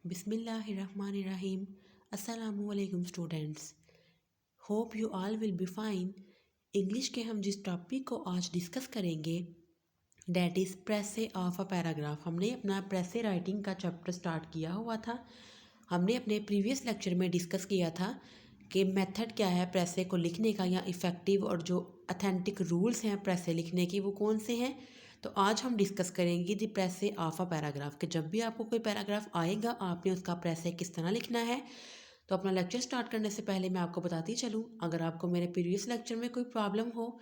Bismillahirrahmanirrahim. Assalamu alaikum students. Hope you all will be fine. English के हम जिस topic को आज डिस्कस करेंगे that is précis of a paragraph. हमने अपना प्रेसे राइटिंग का चैप्टर स्टार्ट किया हुआ था। हमने अपने प्रीवियस लेक्चर में डिस्कस किया था कि मेथड क्या है प्रेसे को लिखने का या इफ़ेक्टिव और जो अथेंटिक रूल्स हैं प्रेसे लिखने के वो कौन से हैं। तो आज हम डिस्कस करेंगे दी प्रेसे ऑफ अ पैराग्राफ कि जब भी आपको कोई पैराग्राफ आएगा आपने उसका प्रेसे किस तरह लिखना है। तो अपना लेक्चर स्टार्ट करने से पहले मैं आपको बताती चलूँ, अगर आपको मेरे प्रीवियस लेक्चर में कोई प्रॉब्लम हो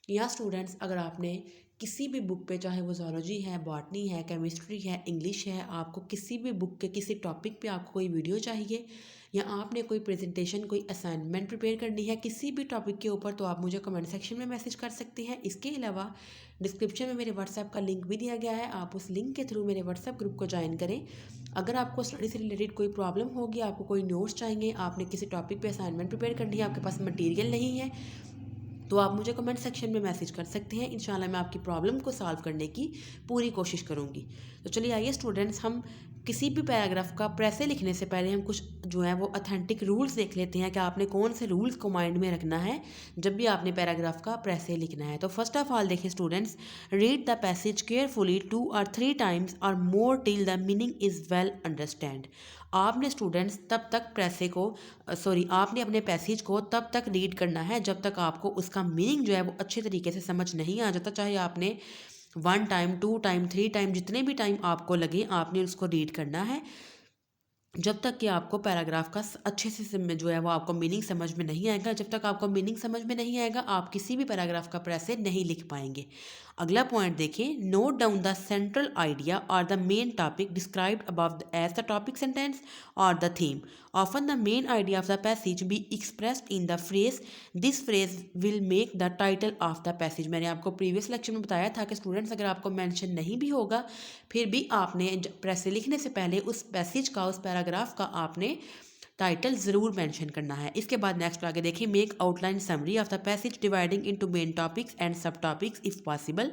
या स्टूडेंट्स अगर आपने किसी भी बुक पे, चाहे वो ज़ूलॉजी है, बॉटनी है, केमिस्ट्री है, इंग्लिश है, आपको किसी भी बुक के किसी टॉपिक पे आपको कोई वीडियो चाहिए या आपने कोई प्रेजेंटेशन कोई असाइनमेंट प्रिपेयर करनी है किसी भी टॉपिक के ऊपर, तो आप मुझे कमेंट सेक्शन में मैसेज कर सकते हैं। इसके अलावा डिस्क्रिप्शन में मेरे व्हाट्सएप का लिंक भी दिया गया है, आप उस लिंक के थ्रू मेरे व्हाट्सएप ग्रुप को ज्वाइन करें। अगर आपको स्टडी से रिलेटेड कोई प्रॉब्लम होगी, आपको कोई नोट्स चाहिए, आपने किसी टॉपिक पे असाइनमेंट प्रिपेयर करनी है, आपके पास मटेरियल नहीं है, तो आप मुझे कमेंट सेक्शन में मैसेज कर सकते हैं। इंशाल्लाह मैं आपकी प्रॉब्लम को सॉल्व करने की पूरी कोशिश करूँगी। तो चलिए आइए स्टूडेंट्स, हम किसी भी पैराग्राफ का प्रेसे लिखने से पहले हम कुछ जो है वो अथेंटिक रूल्स देख लेते हैं कि आपने कौन से रूल्स को माइंड में रखना है जब भी आपने पैराग्राफ का प्रेसे लिखना है। तो फर्स्ट ऑफ ऑल देखें students, read the passage carefully 2 or 3 times और more till the meaning is well understand. आपने स्टूडेंट्स तब तक आपने अपने पैसेज को तब तक रीड करना है जब तक आपको उसका मीनिंग जो है वो अच्छे तरीके से समझ नहीं आ जाता। चाहे आपने 1 टाइम 2 टाइम 3 टाइम जितने भी टाइम आपको लगे आपने उसको रीड करना है जब तक कि आपको पैराग्राफ का अच्छे से जो है वो आपको मीनिंग समझ में नहीं आएगा। जब तक आपको मीनिंग समझ में नहीं आएगा आप किसी भी पैराग्राफ का प्रेसे नहीं लिख पाएंगे। अगला पॉइंट देखें, note down the central idea और the main topic described above as the topic sentence और the theme. Often the main idea of the passage be expressed in the phrase, this phrase will make the title of the passage. मैंने आपको previous lecture में बताया था कि students अगर आपको mention नहीं भी होगा फिर भी आपने प्रेसे लिखने से पहले उस पैसेज का, उस पैराग्राफ का आपने टाइटल ज़रूर मेंशन करना है। इसके बाद नेक्स्ट आगे देखिए, make outline summary of the passage dividing into main topics and sub topics if possible.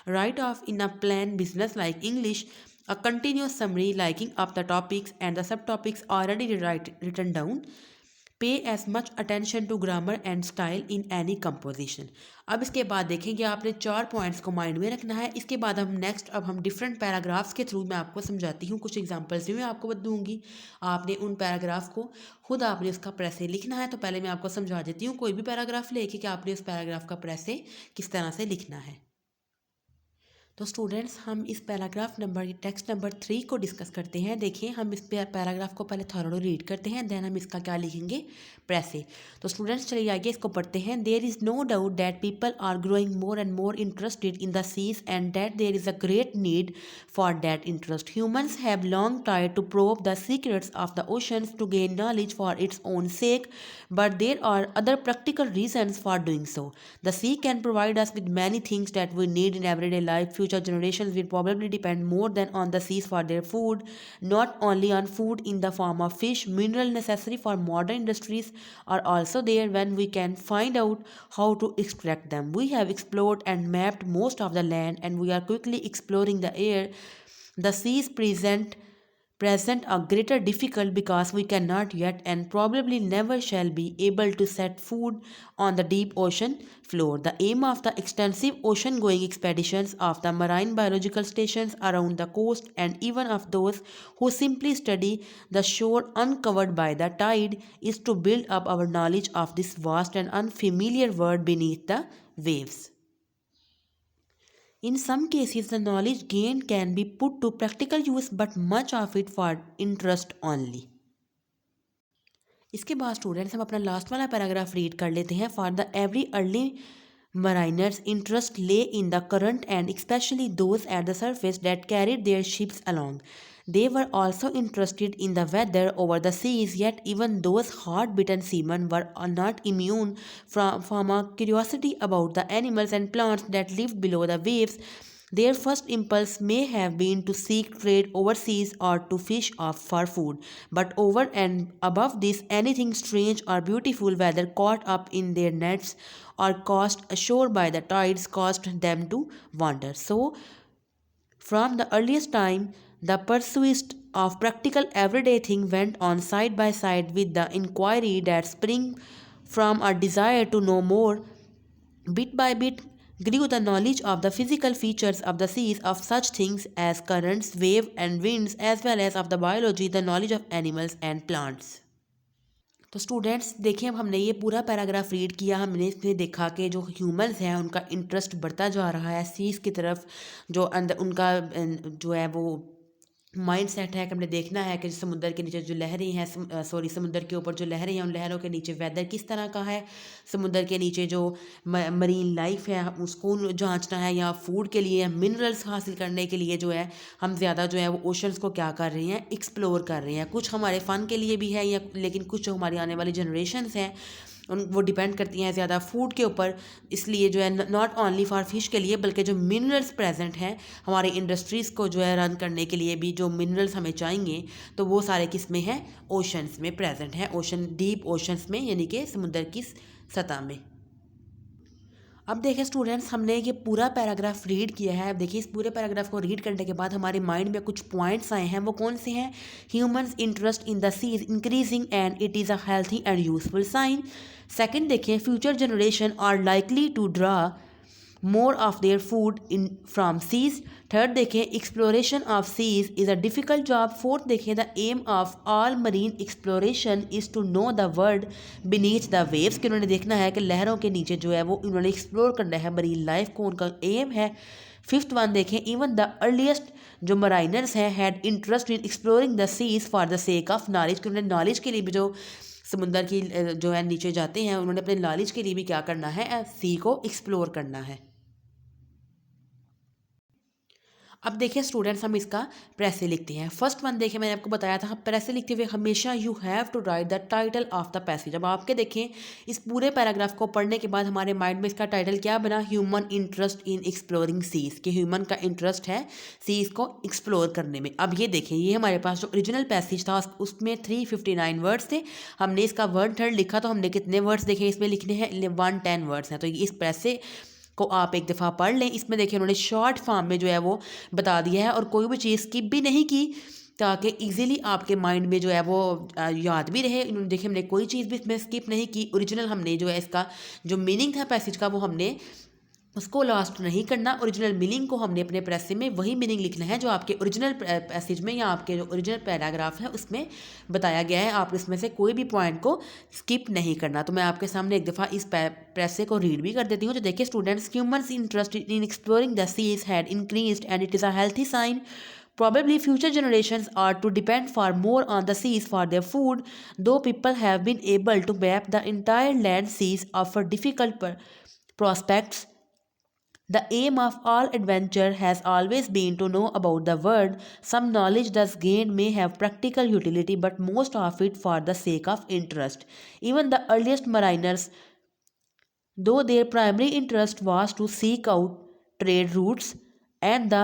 Write off in a plan business like English a continuous summary liking up the topics and the subtopics already written down. Pay as much attention to grammar and style in any composition. अब इसके बाद देखेंगे आपने 4 points को mind में रखना है। इसके बाद हम डिफरेंट पैराग्राफ्स के थ्रू मैं आपको समझाती हूँ, कुछ एग्जांपल्स भी मैं आपको दूंगी। आपने उन पैराग्राफ को खुद आपने उसका प्रेसे लिखना है। तो पहले मैं आपको समझा देती हूँ कोई भी पैराग्राफ लेके कि आपने उस पैराग्राफ का प्रेसे किस तरह से लिखना है। तो स्टूडेंट्स हम इस पैराग्राफ नंबर टेक्स्ट नंबर 3 को डिस्कस करते हैं। देखिए हम इस पैराग्राफ को पहले थॉरोली रीड करते हैं, देन हम इसका क्या लिखेंगे, प्रेसे। तो स्टूडेंट्स चलिए आगे इसको पढ़ते हैं। There is no doubt that people are growing more and more interested in the seas and that there is a great need for that interest. Humans have long tried to probe the secrets of the oceans to gain knowledge for its own sake, but there are other practical reasons for doing so. The sea can provide us with many things that we need in everyday life. Future generations will probably depend more than on the seas for their food, not only on food in the form of fish. Mineral necessary for modern industries are also there when we can find out how to extract them. We have explored and mapped most of the land and we are quickly exploring the air. The seas present a greater difficult because we cannot yet and probably never shall be able to set foot on the deep ocean floor. The aim of the extensive ocean going expeditions of the marine biological stations around the coast and even of those who simply study the shore uncovered by the tide is to build up our knowledge of this vast and unfamiliar world beneath the waves. In some cases, the knowledge gained can be put to practical use, but much of it for interest only. इसके बाद students हम अपना last वाला paragraph read कर लेते हैं। For the every early mariners' interest lay in the current and especially those at the surface that carried their ships along. They were also interested in the weather over the seas, yet even those hard-bitten seamen were not immune from a curiosity about the animals and plants that lived below the waves. Their first impulse may have been to seek trade overseas or to fish off for food, but over and above this, anything strange or beautiful, whether caught up in their nets or cast ashore by the tides, caused them to wander. So, from the earliest time, the pursuit of practical everyday thing went on side by side with the inquiry that sprang from a desire to know more. Bit by bit grew the knowledge of the physical features of the seas, of such things as currents, waves, and winds, as well as of the biology, the knowledge of animals and plants. तो students देखिए, अब हमने ये पूरा paragraph read किया। हमने इसमें देखा कि जो ह्यूमंस हैं उनका इंटरेस्ट बढ़ता जा रहा है सीज की तरफ, जो अंदर उनका जो है वो माइंड सेट है कि हमने देखना है कि समुद्र के नीचे जो लहरें हैं, सॉरी समुद्र के ऊपर जो लहरें हैं उन लहरों के नीचे वेदर किस तरह का है, समुद्र के नीचे जो मरीन लाइफ है उसको जांचना है, या फूड के लिए मिनरल्स हासिल करने के लिए जो है हम ज़्यादा जो है वो ओशंस को क्या कर रहे हैं, एक्सप्लोर कर रहे हैं। कुछ हमारे फ़न के लिए भी है, या लेकिन कुछ जो हमारी आने वाली जनरेशन्स हैं वो डिपेंड करती हैं ज़्यादा फूड के ऊपर, इसलिए जो है नॉट ओनली फॉर फिश के लिए बल्कि जो मिनरल्स प्रेजेंट हैं हमारी इंडस्ट्रीज़ को जो है रन करने के लिए भी जो मिनरल्स हमें चाहिए तो वो सारे किस में हैं, ओशंस में प्रेजेंट हैं, ओशन डीप ओशंस में, यानी कि समुद्र की सतह में। अब देखें स्टूडेंट्स, हमने ये पूरा पैराग्राफ रीड किया है। अब देखिए इस पूरे पैराग्राफ को रीड करने के बाद हमारे माइंड में कुछ पॉइंट्स आए हैं, वो कौन से हैं? Humans interest in the sea is increasing and it is a healthy and useful sign. Second देखें, future generation are likely to draw more of their food in from seas. Third देखें, exploration of seas is a difficult job. Fourth देखें, the aim of all marine exploration is to know the world beneath the waves, कि उन्होंने देखना है कि लहरों के नीचे जो है वो उन्होंने एक्सप्लोर करना है मरीन लाइफ को, उनका एम है। फिफ्थ वन देखें, इवन द अर्लीस्ट जो मराइनर्स हैं had interest in exploring the seas for the sake of knowledge, कि उन्होंने नॉलेज के लिए भी जो समुद्र की जो है नीचे जाते हैं उन्होंने अपने नॉलेज के लिए भी क्या करना है, सी को एक्सप्लोर करना है। अब देखिए स्टूडेंट्स, हम इसका प्रेसे लिखते हैं। फर्स्ट वन देखिए, मैंने आपको बताया था प्रेसे लिखते हुए हमेशा you have to write the title of the passage. अब आपके देखें इस पूरे पैराग्राफ को पढ़ने के बाद हमारे माइंड में इसका टाइटल क्या बना, human interest in exploring seas, कि ह्यूमन का इंटरेस्ट है सीज को एक्सप्लोर करने में। अब ये देखें, ये हमारे पास जो ओरिजिनल पैसेज था उसमें 359 वर्ड्स थे। हमने इसका वर्ड थर्ड लिखा तो हमने कितने वर्ड्स देखे इसमें लिखने हैं, 110 वर्ड्स हैं। तो इस पैसे को आप एक दफ़ा पढ़ लें। इसमें देखिए उन्होंने शॉर्ट फॉर्म में जो है वो बता दिया है और कोई भी चीज़ स्किप भी नहीं की, ताकि इजीली आपके माइंड में जो है वो याद भी रहे। इन्होंने देखिए हमने कोई चीज़ भी इसमें स्किप नहीं की। ओरिजिनल हमने जो है इसका जो मीनिंग था पैसेज का वो हमने उसको लॉस्ट नहीं करना। ओरिजिनल मीनिंग को हमने अपने प्रेसे में वही मीनिंग लिखना है जो आपके ओरिजिनल पैसेज में या आपके जो ओरिजिनल पैराग्राफ है उसमें बताया गया है। आप इसमें से कोई भी पॉइंट को स्किप नहीं करना। तो मैं आपके सामने एक दफ़ा इस प्रेसे को रीड भी कर देती हूँ। जो देखिए students, humans interest in exploring the seas had increased and it is a healthy sign. Probably future generations are to depend far more on the seas for their food, though people have been able to map the entire land. Seas offer difficult prospects. The aim of all adventure has always been to know about the world. Some knowledge thus gained may have practical utility, but most of it for the sake of interest. Even the earliest mariners, though their primary interest was to seek out trade routes and the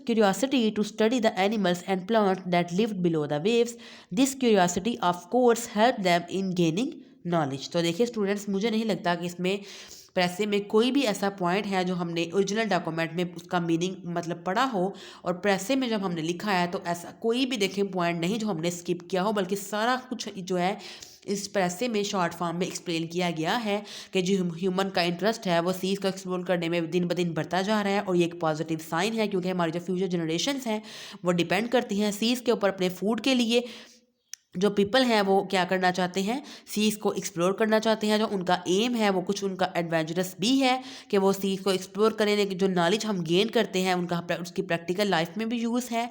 curiosity to study the animals and plants that lived below the waves, this curiosity of course helped them in gaining knowledge. तो देखिए students, मुझे नहीं लगता कि इसमें précis में कोई भी ऐसा पॉइंट है जो हमने ओरिजिनल डॉक्यूमेंट में उसका मीनिंग मतलब पढ़ा हो और प्रेसे में जब हमने लिखा है तो ऐसा कोई भी देखें पॉइंट नहीं जो हमने स्किप किया हो, बल्कि सारा कुछ जो है इस प्रेसे में शॉर्ट फॉर्म में एक्सप्लेन किया गया है कि जो ह्यूमन का इंटरेस्ट है वो सीज को एक्सप्लोर करने में दिन ब दिन बढ़ता जा रहा है। और ये एक पॉजिटिव साइन है क्योंकि हमारी जो फ्यूचर जनरेशन्स हैं वो डिपेंड करती हैं सीज के ऊपर अपने फूड के लिए। जो पीपल हैं वो क्या करना चाहते हैं, सीज को एक्सप्लोर करना चाहते हैं। जो उनका एम है वो कुछ उनका एडवेंचरस भी है कि वो सीज को एक्सप्लोर करें, लेकिन जो नॉलेज हम गेन करते हैं उनका उसकी प्रैक्टिकल लाइफ में भी यूज़ है।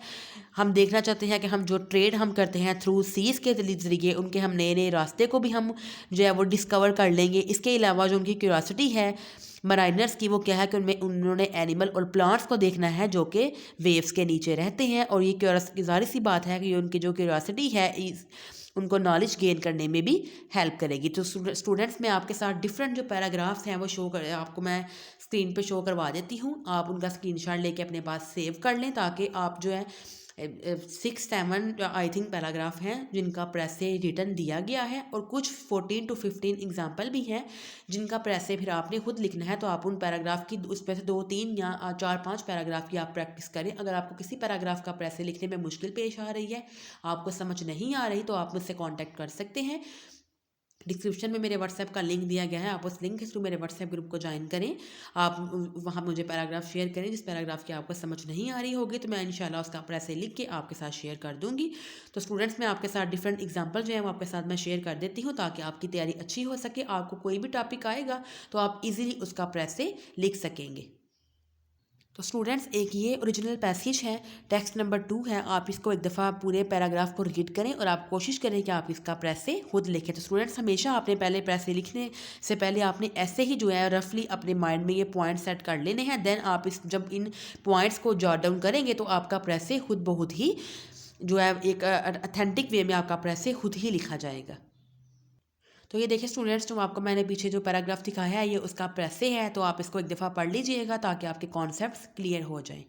हम देखना चाहते हैं कि हम जो ट्रेड हम करते हैं थ्रू सीज के ज़रिए उनके हम नए नए रास्ते को भी हम जो है वो डिस्कवर कर लेंगे। इसके अलावा जो उनकी क्यूरियोसिटी है मराइनर्स की, वो क्या है कि उनमें उन्होंने एनिमल और प्लांट्स को देखना है जो कि वेव्स के नीचे रहते हैं। और ये क्यूरियोसिटी, ज़ाहिर सी बात है कि उनकी जो क्यूरियोसिटी है उनको नॉलेज गेन करने में भी हेल्प करेगी। तो स्टूडेंट्स, मैं आपके साथ डिफरेंट जो पैराग्राफ्स हैं वो आपको मैं स्क्रीन पे शो करवा देती हूँ। आप उनका स्क्रीनशॉट लेके अपने पास सेव कर लें ताकि आप जो है 6-7 आई थिंक पैराग्राफ हैं जिनका प्रेस से रिटर्न दिया गया है, और कुछ 14 to 15 एग्जाम्पल भी हैं जिनका प्रेस से फिर आपने खुद लिखना है। तो आप उन पैराग्राफ की उसमें से 2-3 या 4-5 पैराग्राफ की आप प्रैक्टिस करें। अगर आपको किसी पैराग्राफ का प्रेस से लिखने में मुश्किल पेश आ रही है, आपको समझ नहीं आ रही, तो आप मुझसे कॉन्टैक्ट कर सकते हैं। डिस्क्रिप्शन में मेरे व्हाट्सएप का लिंक दिया गया है, आप उस लिंक के थ्रू मेरे व्हाट्सएप ग्रुप को ज्वाइन करें। आप वहाँ मुझे पैराग्राफ शेयर करें जिस पैराग्राफ की आपको समझ नहीं आ रही होगी, तो मैं इंशाल्लाह उसका प्रेस से लिख के आपके साथ शेयर कर दूँगी। तो स्टूडेंट्स, मैं आपके साथ डिफरेंट एग्जाम्पल जो है वो आपके साथ मैं शेयर कर देती हूँ ताकि आपकी तैयारी अच्छी हो सके। आपको कोई भी टॉपिक आएगा तो आप ईजिली उसका प्रेस से लिख सकेंगे। तो स्टूडेंट्स, एक ये ओरिजिनल पैसेज है, टेक्स्ट नंबर 2 है। आप इसको एक दफ़ा पूरे पैराग्राफ को रीड करें और आप कोशिश करें कि आप इसका प्रेस से खुद लिखें। तो स्टूडेंट्स, हमेशा आपने पहले प्रेस से लिखने से पहले आपने ऐसे ही जो है रफली अपने माइंड में ये पॉइंट सेट कर लेने हैं। देन आप जब इन पॉइंट्स को जॉट डाउन करेंगे तो आपका प्रेस से खुद बहुत ही जो है एक अथेंटिक वे में आपका प्रेस से खुद ही लिखा जाएगा। तो ये देखिए स्टूडेंट्स, जो आपको मैंने पीछे जो पैराग्राफ दिखाया है ये उसका प्रेस से है, तो आप इसको एक दफ़ा पढ़ लीजिएगा ताकि आपके कॉन्सेप्ट्स क्लियर हो जाएं।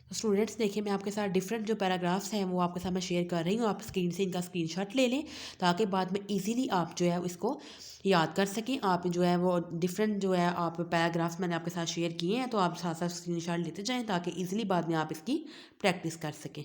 तो स्टूडेंट्स देखिए, मैं आपके साथ डिफरेंट जो पैराग्राफ्स हैं वो आपके साथ मैं शेयर कर रही हूँ। आप स्क्रीन से इनका स्क्रीनशॉट ले लें ताकि बाद में इजीली आप जो है इसको याद कर सकें। आप जो है वो डिफरेंट जो है आप पैराग्राफ्स मैंने आपके साथ शेयर किए हैं, तो आप साथ साथ स्क्रीनशॉट लेते जाएँ ताकि ईजिली बाद में आप इसकी प्रैक्टिस कर सकें।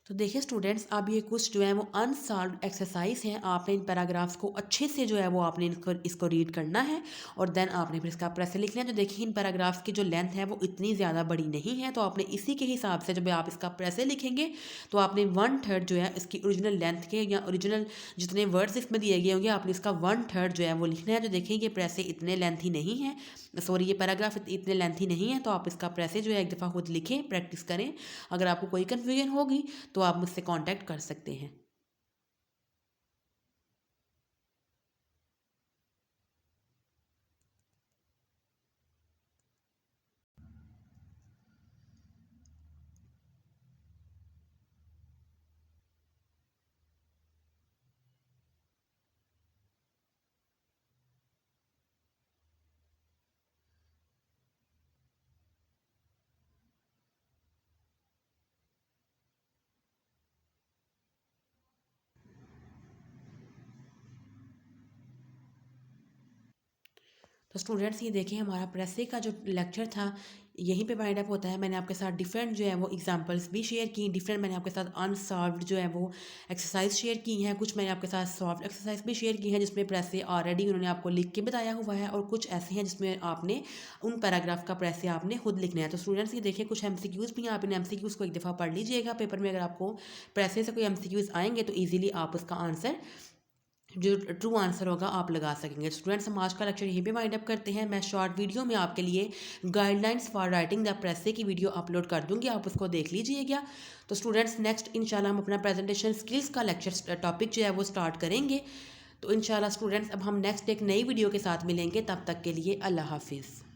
तो देखिए स्टूडेंट्स, अब ये कुछ जो है वो अनसॉल्व्ड एक्सरसाइज हैं। आपने इन पैराग्राफ्स को अच्छे से जो है वो आपने इसको रीड करना है और देन आपने फिर इसका प्रेस लिखना है। तो देखिए इन पैराग्राफ्स की जो लेंथ है वो इतनी ज़्यादा बड़ी नहीं है, तो आपने इसी के हिसाब से जब आप इसका प्रेस लिखेंगे तो आपने 1/3 जो है इसकी ओरिजिनल लेंथ के या ओरिजिनल जितने वर्ड्स इसमें दिए गए होंगे आपने इसका 1/3 जो है वो लिखना है। तो देखिए ये प्रेस इतने लेंथ ही नहीं है, सॉरी ये पैराग्राफ इतने लेंथ ही नहीं है, तो आप इसका प्रेस जो है एक दफ़ा खुद लिखें, प्रैक्टिस करें। अगर आपको कोई कन्फ्यूजन होगी तो आप मुझसे कांटेक्ट कर सकते हैं। तो स्टूडेंट्स ये देखें, हमारा प्रेसे का जो लेक्चर था यहीं पे वाइंड अप होता है। मैंने आपके साथ डिफरेंट जो है वो एग्जांपल्स भी शेयर की, डिफरेंट मैंने आपके साथ अनसॉल्व्ड जो है वो एक्सरसाइज शेयर की हैं, कुछ मैंने आपके साथ सॉल्व एक्सरसाइज भी शेयर की हैं जिसमें प्रेसे ऑलरेडी उन्होंने आपको लिख के बताया हुआ है, और कुछ ऐसे हैं जिसमें आपने उन पैराग्राफ का प्रेसे आपने खुद लिखना है। तो स्टूडेंट्स ये देखिए कुछ MCQs भी हैं, आप इन MCQs को एक दफ़ा पढ़ लीजिएगा। पेपर में अगर आपको प्रेसे से कोई MCQs आएंगे तो ईजिली आप उसका आंसर जो ट्रू आंसर होगा आप लगा सकेंगे। स्टूडेंट्स, हम आज का लेक्चर यहीं पे वाइंड अप करते हैं। मैं शॉर्ट वीडियो में आपके लिए guidelines for writing the précis की वीडियो अपलोड कर दूंगी, आप उसको देख लीजिएगा। तो स्टूडेंट्स, नेक्स्ट इंशाल्लाह हम अपना प्रेजेंटेशन स्किल्स का लेक्चर टॉपिक जो है वो स्टार्ट करेंगे। तो इंशाल्लाह स्टूडेंट्स, अब हम नेक्स्ट एक नई वीडियो के साथ मिलेंगे, तब तक के लिए अल्लाह हाफिज़।